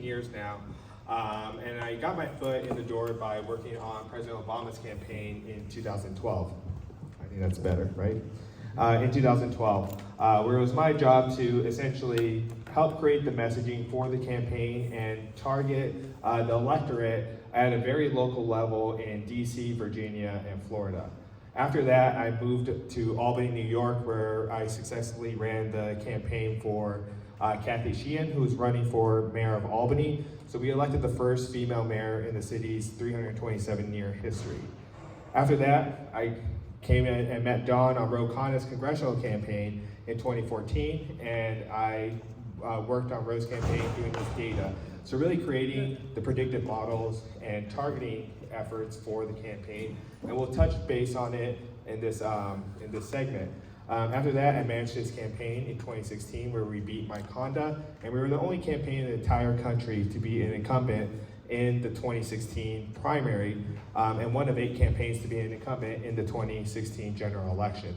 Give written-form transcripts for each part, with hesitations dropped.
years now. And I got my foot in the door by working on President Obama's campaign in 2012. I think that's better, right? In 2012, where it was my job to essentially help create the messaging for the campaign and target the electorate at a very local level in DC, Virginia, and Florida. After that, I moved to Albany, New York, where I successfully ran the campaign for Kathy Sheehan, who's running for mayor of Albany. So we elected the first female mayor in the city's 327-year history. After that, I came in and met Dawn on Ro Khanna's congressional campaign in 2014, and I worked on Ro's campaign doing this data. So really creating the predictive models and targeting efforts for the campaign, and we'll touch base on it in this segment. After that, I managed this campaign in 2016 where we beat Mike Honda, and we were the only campaign in the entire country to be an incumbent in the 2016 primary, and one of 8 campaigns to be an incumbent in the 2016 general election.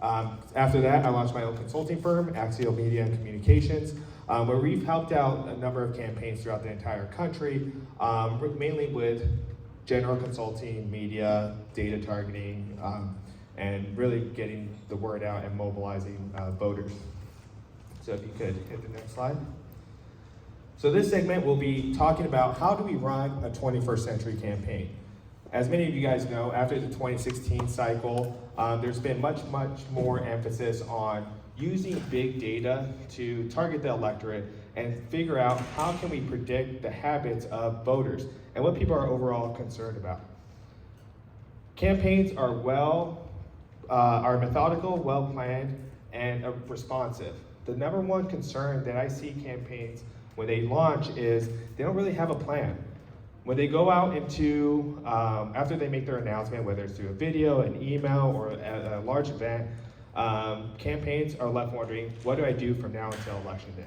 After that, I launched my own consulting firm, Axial Media and Communications, where we've helped out a number of campaigns throughout the entire country, mainly with general consulting, media, data targeting, and really getting the word out and mobilizing voters. So if you could hit the next slide. So this segment will be talking about how do we run a 21st century campaign. As many of you guys know, after the 2016 cycle, there's been much more emphasis on using big data to target the electorate and figure out how can we predict the habits of voters and what people are overall concerned about. Campaigns are methodical, well-planned, and responsive. The number one concern that I see campaigns when they launch is they don't really have a plan. When they go out into, after they make their announcement, whether it's through a video, an email, or a large event, campaigns are left wondering, what do I do from now until election day?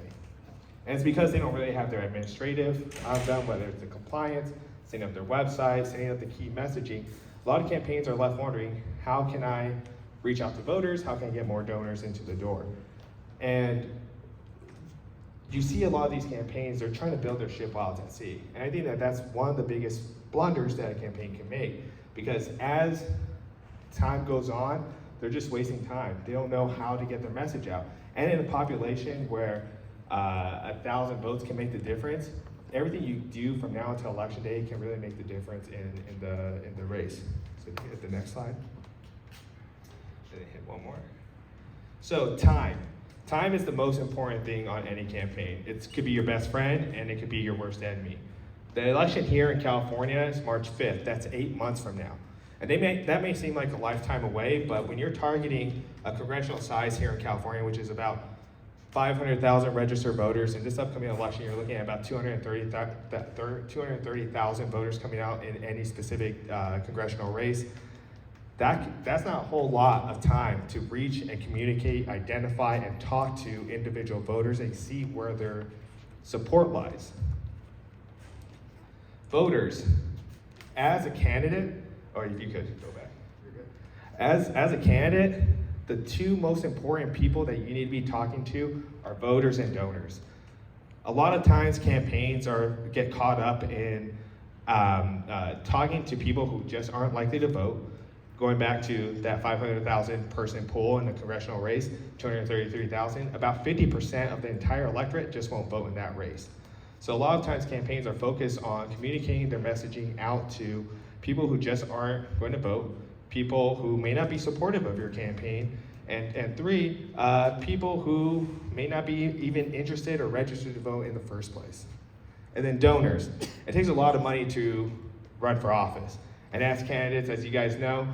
And it's because they don't really have their administrative done, whether it's the compliance, setting up their website, setting up the key messaging. A lot of campaigns are left wondering, how can I reach out to voters? How can I get more donors into the door? And you see a lot of these campaigns, they're trying to build their ship while it's at sea. And I think that that's one of the biggest blunders that a campaign can make, because as time goes on, they're just wasting time. They don't know how to get their message out. And in a population where 1,000 votes can make the difference, everything you do from now until election day can really make the difference in the race. So if you hit the next slide. Then hit one more. So time. Time is the most important thing on any campaign. It could be your best friend, and it could be your worst enemy. The election here in California is March 5th. That's 8 months from now. And that may seem like a lifetime away, but when you're targeting a congressional size here in California, which is about 500,000 registered voters, in this upcoming election, you're looking at about 230,000 voters coming out in any specific congressional race. That's not a whole lot of time to reach and communicate, identify, and talk to individual voters and see where their support lies. Voters, as a candidate, or if you could go back, you're good. As a candidate, the 2 most important people that you need to be talking to are voters and donors. A lot of times campaigns get caught up in talking to people who just aren't likely to vote. Going back to that 500,000 person poll in the congressional race, 233,000, about 50% of the entire electorate just won't vote in that race. So a lot of times campaigns are focused on communicating their messaging out to people who just aren't going to vote, people who may not be supportive of your campaign, and 3, people who may not be even interested or registered to vote in the first place. And then donors. It takes a lot of money to run for office. And as candidates, as you guys know,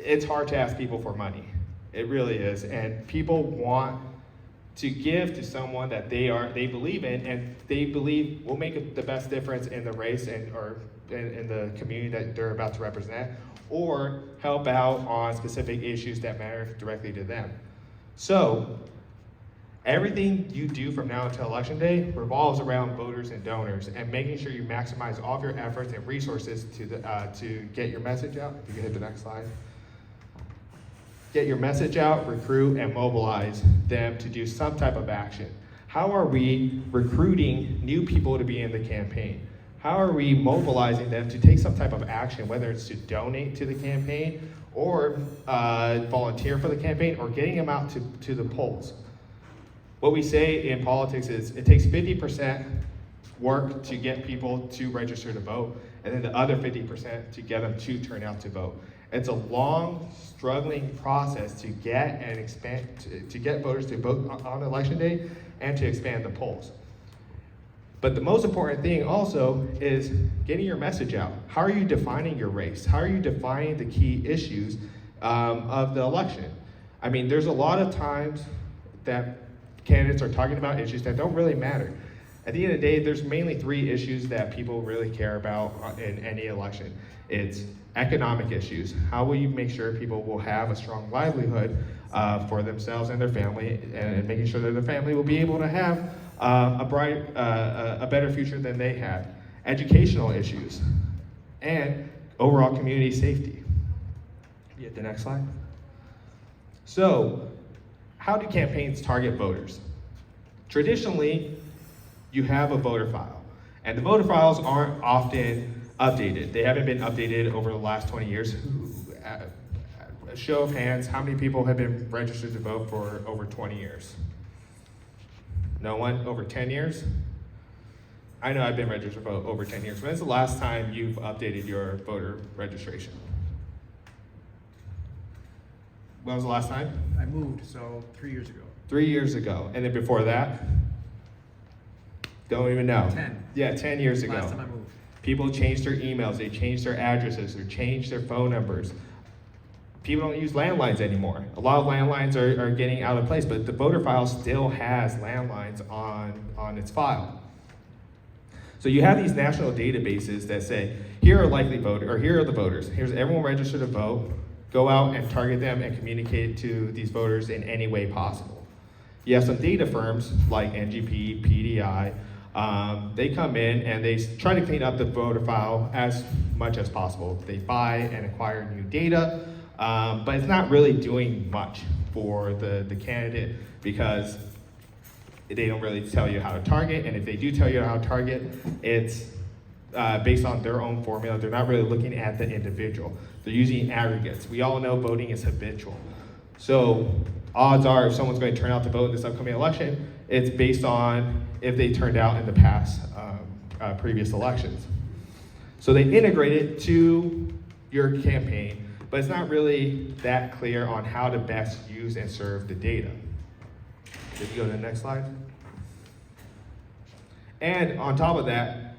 it's hard to ask people for money. It really is. And people want to give to someone that they believe in, and they believe will make the best difference in the race or in the community that they're about to represent, or help out on specific issues that matter directly to them. So everything you do from now until election day revolves around voters and donors, and making sure you maximize all of your efforts and resources to get your message out. If you can hit the next slide. Get your message out, recruit, and mobilize them to do some type of action. how are we recruiting new people to be in the campaign? How are we mobilizing them to take some type of action, whether it's to donate to the campaign or volunteer for the campaign or getting them out to the polls? What we say in politics is it takes 50% work to get people to register to vote, and then the other 50% to get them to turn out to vote. It's a long, struggling process to get and expand, to get voters to vote on election day and to expand the polls. But the most important thing also is getting your message out. How are you defining your race? How are you defining the key issues of the election? I mean, there's a lot of times that candidates are talking about issues that don't really matter. At the end of the day, there's mainly 3 issues that people really care about in any election. It's economic issues. How will you make sure people will have a strong livelihood for themselves and their family, and making sure that their family will be able to have a better future than they had. Educational issues, and overall community safety. Get the next slide. So, how do campaigns target voters? Traditionally, you have a voter file, and the voter files aren't often updated. They haven't been updated over the last 20 years. A show of hands, how many people have been registered to vote for over 20 years? No one? Over 10 years? I know I've been registered to vote over 10 years. When's the last time you've updated your voter registration? When was the last time? I moved, so 3 years ago. 3 years ago. And then before that? Don't even know. 10. Yeah, 10 years ago. Last time I moved. People changed their emails, they changed their addresses, they changed their phone numbers. People don't use landlines anymore. A lot of landlines are getting out of place, but the voter file still has landlines on its file. So you have these national databases that say, here are likely voters, or here are the voters. Here's everyone registered to vote. Go out and target them and communicate to these voters in any way possible. You have some data firms like NGP, PDI, they come in and they try to clean up the voter file as much as possible. They buy and acquire new data, but it's not really doing much for the candidate because they don't really tell you how to target, and if they do tell you how to target, it's based on their own formula. They're not really looking at the individual. They're using aggregates. We all know voting is habitual. So odds are if someone's going to turn out to vote in this upcoming election, it's based on if they turned out in the past previous elections. So they integrate it to your campaign, but it's not really that clear on how to best use and serve the data. If you go to the next slide. And on top of that,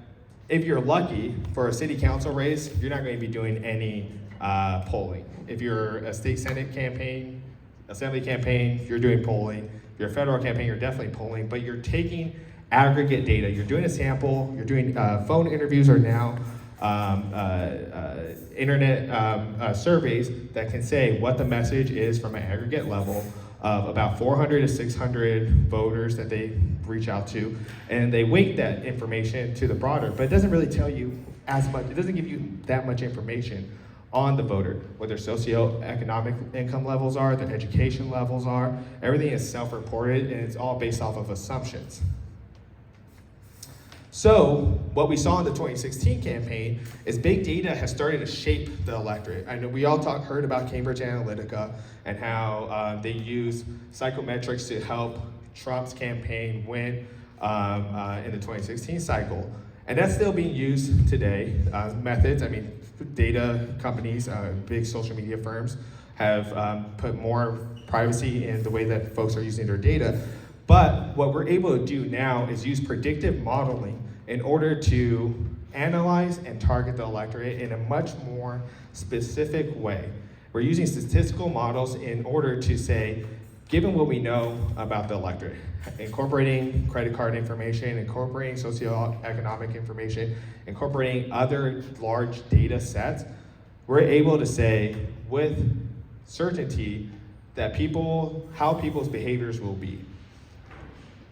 if you're lucky for a city council race, you're not going to be doing any polling. If you're a state senate campaign, assembly campaign, you're doing polling. If you're a federal campaign, you're definitely polling, but you're taking aggregate data. You're doing a sample, you're doing phone interviews or now internet surveys that can say what the message is from an aggregate level of about 400 to 600 voters that they reach out to, and they weight that information to the broader, but it doesn't really tell you as much, it doesn't give you that much information on the voter, what their socioeconomic income levels are, their education levels are. Everything is self-reported, and it's all based off of assumptions. So what we saw in the 2016 campaign is big data has started to shape the electorate. I know we all heard about Cambridge Analytica and how they use psychometrics to help Trump's campaign win in the 2016 cycle. And that's still being used today. Methods, I mean, data companies, big social media firms have put more privacy in the way that folks are using their data. But what we're able to do now is use predictive modeling in order to analyze and target the electorate in a much more specific way. We're using statistical models in order to say, given what we know about the electorate, incorporating credit card information, incorporating socioeconomic information, incorporating other large data sets, we're able to say with certainty that how people's behaviors will be.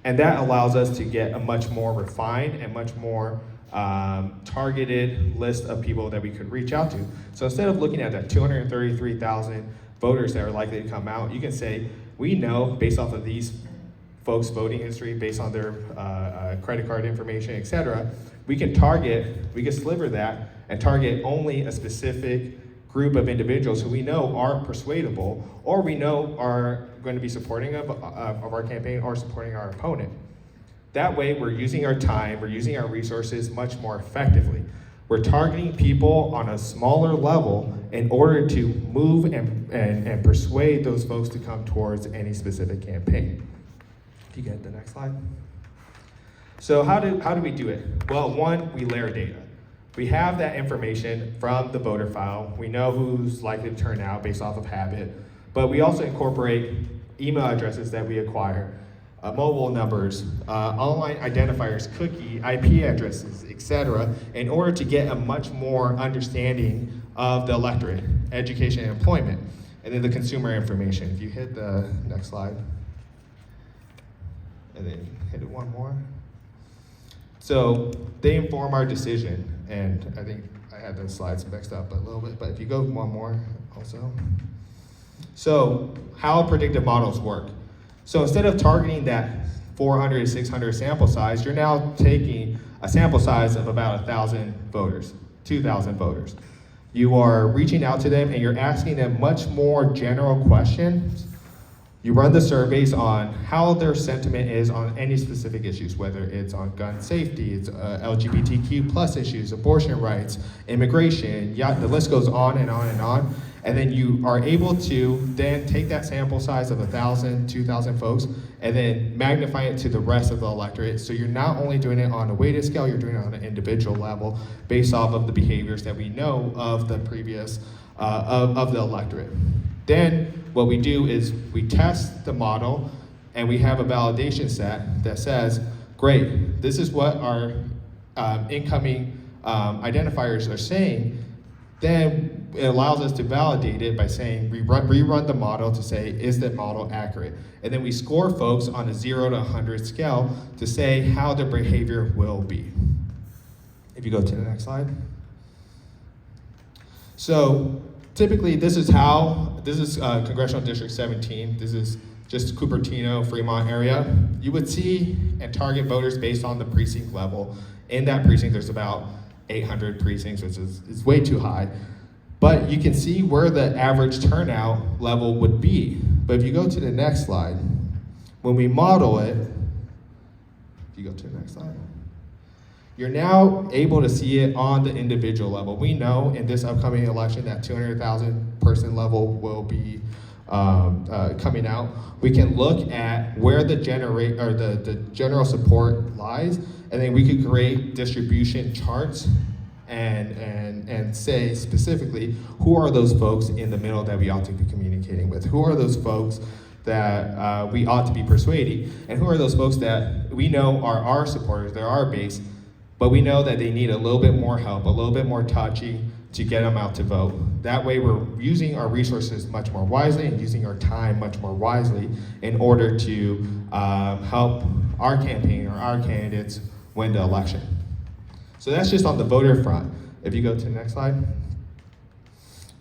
And that allows us to get a much more refined and much more targeted list of people that we could reach out to. So instead of looking at that 233,000 voters that are likely to come out, you can say, we know based off of these folks' voting history based on their credit card information, etc. We can sliver that and target only a specific group of individuals who we know aren't persuadable, or we know are going to be supporting of our campaign or supporting our opponent. That way, we're using our time, we're using our resources much more effectively. We're targeting people on a smaller level in order to move and persuade those folks to come towards any specific campaign. If you get the next slide. So how do we do it? Well, one, we layer data. We have that information from the voter file. We know who's likely to turn out based off of habit, but we also incorporate email addresses that we acquire, mobile numbers, online identifiers, cookie, IP addresses, etc., in order to get a much more understanding of the electorate, education and employment, and then the consumer information. If you hit the next slide, and then hit it one more. So they inform our decision, and I think I had those slides mixed up a little bit, but if you go one more also. So how predictive models work. So instead of targeting that 400 to 600 sample size, you're now taking a sample size of about 1,000 voters, 2,000 voters. You are reaching out to them and you're asking them much more general questions. You run the surveys on how their sentiment is on any specific issues, whether it's on gun safety, it's LGBTQ plus issues, abortion rights, immigration, the list goes on and on and on. And then you are able to then take that sample size of 1,000, 2,000 folks, and then magnify it to the rest of the electorate. So you're not only doing it on a weighted scale, you're doing it on an individual level based off of the behaviors that we know of the previous, of the electorate. Then what we do is we test the model and we have a validation set that says, great, this is what our incoming identifiers are saying. Then it allows us to validate it by saying, rerun the model to say, is that model accurate? And then we score folks on a 0 to 100 scale to say how their behavior will be. If you go to the next slide. So typically this is Congressional District 17. This is just Cupertino, Fremont area. You would see and target voters based on the precinct level. In that precinct, there's about 800 precincts, which is way too high. But you can see where the average turnout level would be. But if you go to the next slide, when we model it, if you go to the next slide, you're now able to see it on the individual level. We know in this upcoming election that 200,000 person level will be coming out. We can look at where the general support lies, and then we could create distribution charts and say specifically who are those folks in the middle that we ought to be communicating with? Who are those folks that we ought to be persuading? And who are those folks that we know are our supporters, they're our base, but we know that they need a little bit more help, a little bit more touching to get them out to vote. That way we're using our resources much more wisely and using our time much more wisely in order to help our campaign or our candidates win the election. So that's just on the voter front. If you go to the next slide.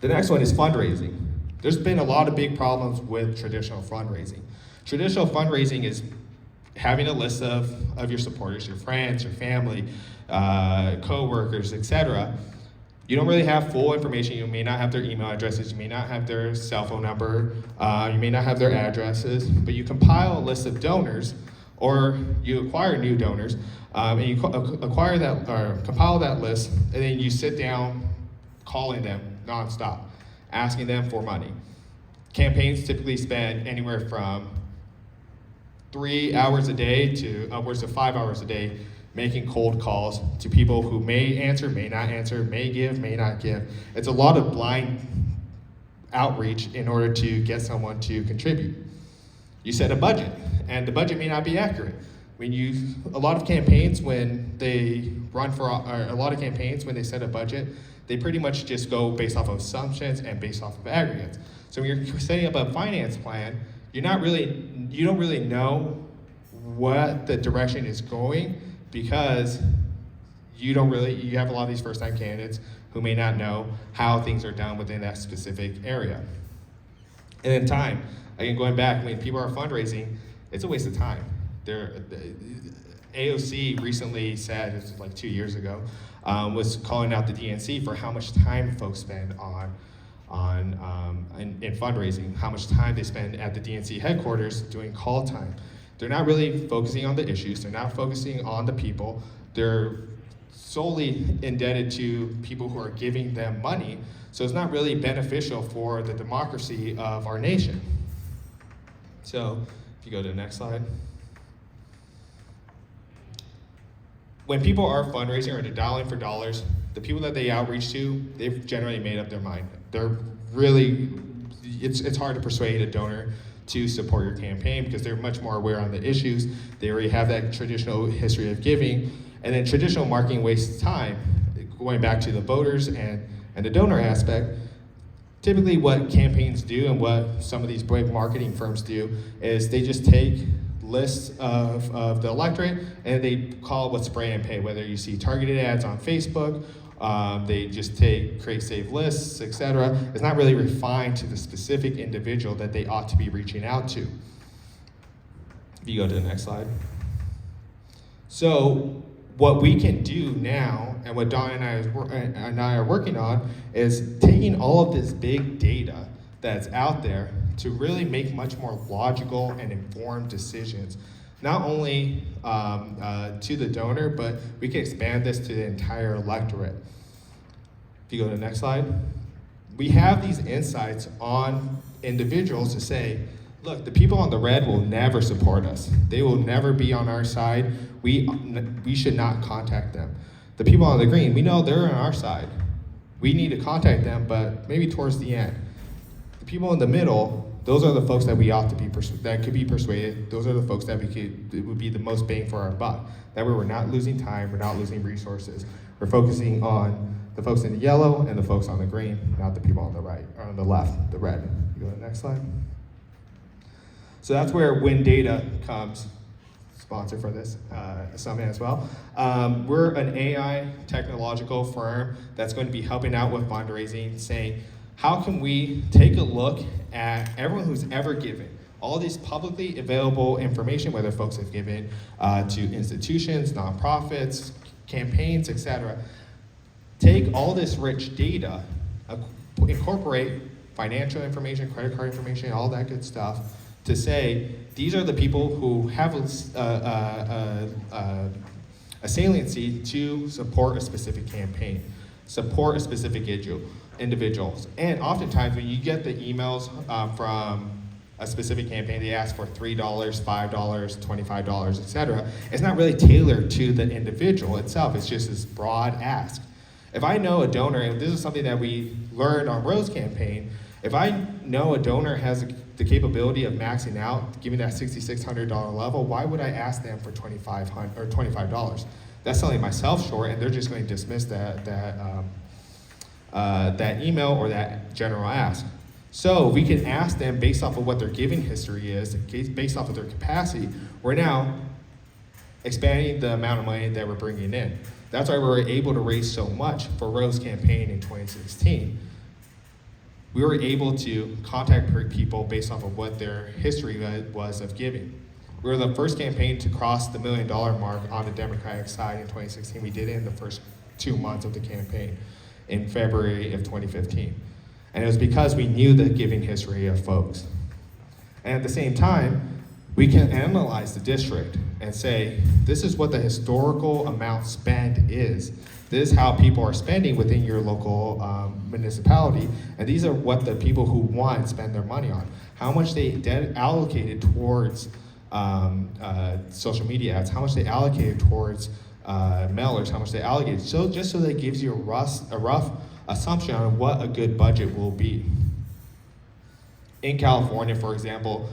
The next one is fundraising. There's been a lot of big problems with traditional fundraising. Traditional fundraising is having a list of your supporters, your friends, your family, co-workers, etc. You don't really have full information. You may not have their email addresses, you may not have their cell phone number, you may not have their addresses, but you compile a list of donors, or you acquire new donors, and you acquire that, or compile that list, and then you sit down calling them nonstop, asking them for money. Campaigns typically spend anywhere from 3 hours a day to upwards of 5 hours a day making cold calls to people who may answer, may not answer, may give, may not give. It's a lot of blind outreach in order to get someone to contribute. You set a budget, and the budget may not be accurate. A lot of campaigns, when they set a budget, they pretty much just go based off of assumptions and based off of aggregates. So when you're setting up a finance plan, you don't really know what the direction is going, because you have a lot of these first-time candidates who may not know how things are done within that specific area. And then time. Again, going back, when people are fundraising, it's a waste of time. AOC recently said, it was like 2 years ago, was calling out the DNC for how much time folks spend in fundraising, how much time they spend at the DNC headquarters doing call time. They're not really focusing on the issues. They're not focusing on the people. They're solely indebted to people who are giving them money. So it's not really beneficial for the democracy of our nation. So if you go to the next slide. When people are fundraising or they're dialing for dollars, the people that they outreach to, they've generally made up their mind. They're really, it's hard to persuade a donor to support your campaign because they're much more aware on the issues. They already have that traditional history of giving. And then traditional marketing wastes time. Going back to the voters and the donor aspect, typically what campaigns do and what some of these big marketing firms do is they just take lists of the electorate and they call it what spray and pay, whether you see targeted ads on Facebook, they just create save lists, etc. It's not really refined to the specific individual that they ought to be reaching out to. If you go to the next slide. So what we can do now, and what Don and I are working on, is taking all of this big data that's out there to really make much more logical and informed decisions, not only to the donor, but we can expand this to the entire electorate. If you go to the next slide. We have these insights on individuals to say, look, the people on the red will never support us. They will never be on our side. We should not contact them. The people on the green, we know they're on our side. We need to contact them, but maybe towards the end. The people in the middle, those are the folks that we ought to be that could be persuaded. Those are the folks that it would be the most bang for our buck. That way we're not losing time, we're not losing resources. We're focusing on the folks in the yellow and the folks on the green, not the people on the right, or on the left, the red. You go to the next slide. So that's where Win Data comes, sponsor for this summit as well. We're an AI technological firm that's going to be helping out with fundraising, saying, how can we take a look at everyone who's ever given, all these publicly available information, whether folks have given to institutions, nonprofits, campaigns, etc. Take all this rich data, incorporate financial information, credit card information, all that good stuff, to say, these are the people who have a saliency to support a specific campaign, support a specific individuals. And oftentimes when you get the emails from a specific campaign, they ask for $3, $5, $25, etc. It's not really tailored to the individual itself. It's just this broad ask. If I know a donor, and this is something that we learned on Rose campaign, if I know a donor has the capability of maxing out, giving that $6,600 level, why would I ask them for $2,500 or $25? That's selling myself short, and they're just going to dismiss that email or that general ask. So we can ask them based off of what their giving history is, based off of their capacity. We're now expanding the amount of money that we're bringing in. That's why we were able to raise so much for Rose campaign in 2016. We were able to contact people based off of what their history was of giving. We were the first campaign to cross the $1 million mark on the Democratic side in 2016. We did it in the first 2 months of the campaign in February of 2015. And it was because we knew the giving history of folks. And at the same time, we can analyze the district and say, this is what the historical amount spent is. This is how people are spending within your local municipality, and these are what the people who won spend their money on. How much they allocated towards social media ads, how much they allocated towards mailers, how much they allocated, so just so that it gives you a rough assumption on what a good budget will be. In California, for example,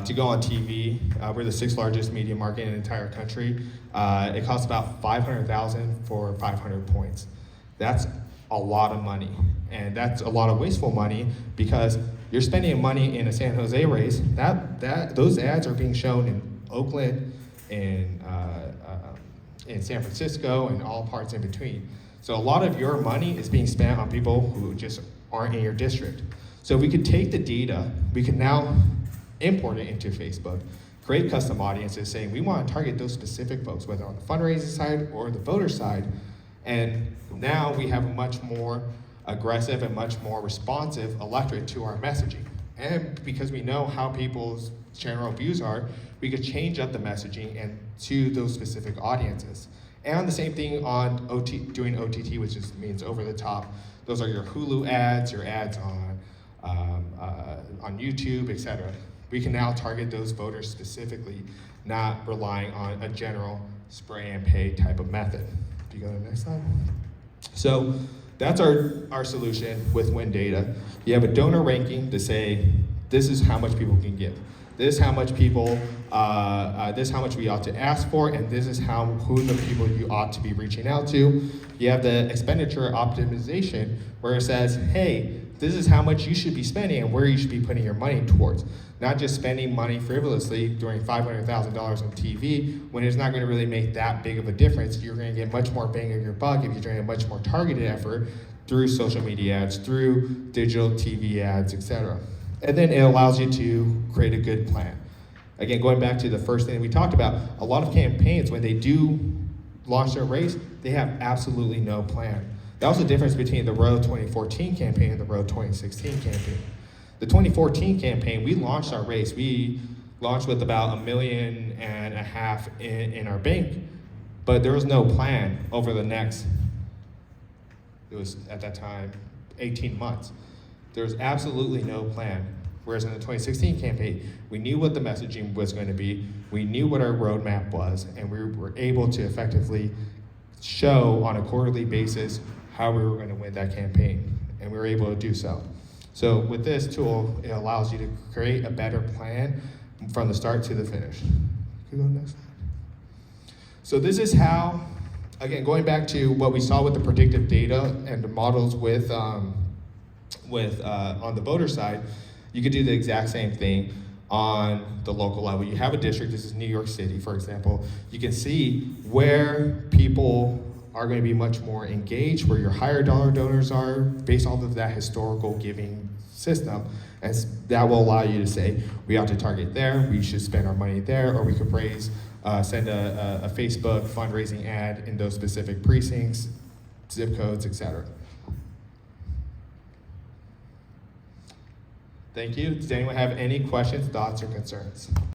to go on TV, we're the 6th largest media market in the entire country. It costs about $500,000 for 500 points. That's a lot of money, and that's a lot of wasteful money because you're spending money in a San Jose race. Those ads are being shown in Oakland, in San Francisco, and all parts in between. So a lot of your money is being spent on people who just aren't in your district. So if we could take the data, we can now import it into Facebook, create custom audiences saying we want to target those specific folks, whether on the fundraising side or the voter side. And now we have a much more aggressive and much more responsive electorate to our messaging. And because we know how people's general views are, we could change up the messaging and to those specific audiences. And the same thing on doing OTT, which means over the top. Those are your Hulu ads, your ads on YouTube, etc. We can now target those voters specifically, not relying on a general spray and pay type of method. If you go to the next slide. So that's our solution with Win Data. You have a donor ranking to say, this is how much people can give. This is how much people, this is how much we ought to ask for, and this is who the people you ought to be reaching out to. You have the expenditure optimization where it says, hey, this is how much you should be spending and where you should be putting your money towards. Not just spending money frivolously during $500,000 on TV when it's not going to really make that big of a difference. You're going to get much more bang of your buck if you're doing a much more targeted effort through social media ads, through digital TV ads, etc. And then it allows you to create a good plan. Again, going back to the first thing we talked about, a lot of campaigns, when they do launch their race, they have absolutely no plan. That was the difference between the Row 2014 campaign and the Row 2016 campaign. The 2014 campaign, we launched our race. We launched with about $1.5 million in our bank, but there was no plan over the next, it was at that time, 18 months. There was absolutely no plan. Whereas in the 2016 campaign, we knew what the messaging was going to be, we knew what our roadmap was, and we were able to effectively show on a quarterly basis how we were going to win that campaign, and we were able to do so. So with this tool, it allows you to create a better plan from the start to the finish. Can you go next slide? So this is how, again, going back to what we saw with the predictive data and the models with on the voter side, you could do the exact same thing on the local level. You have a district, this is New York City, for example. You can see where people are going to be much more engaged, where your higher dollar donors are, based off of that historical giving system. And that will allow you to say, we ought to target there, we should spend our money there, or we could send a Facebook fundraising ad in those specific precincts, zip codes, etc. Thank you. Does anyone have any questions, thoughts, or concerns?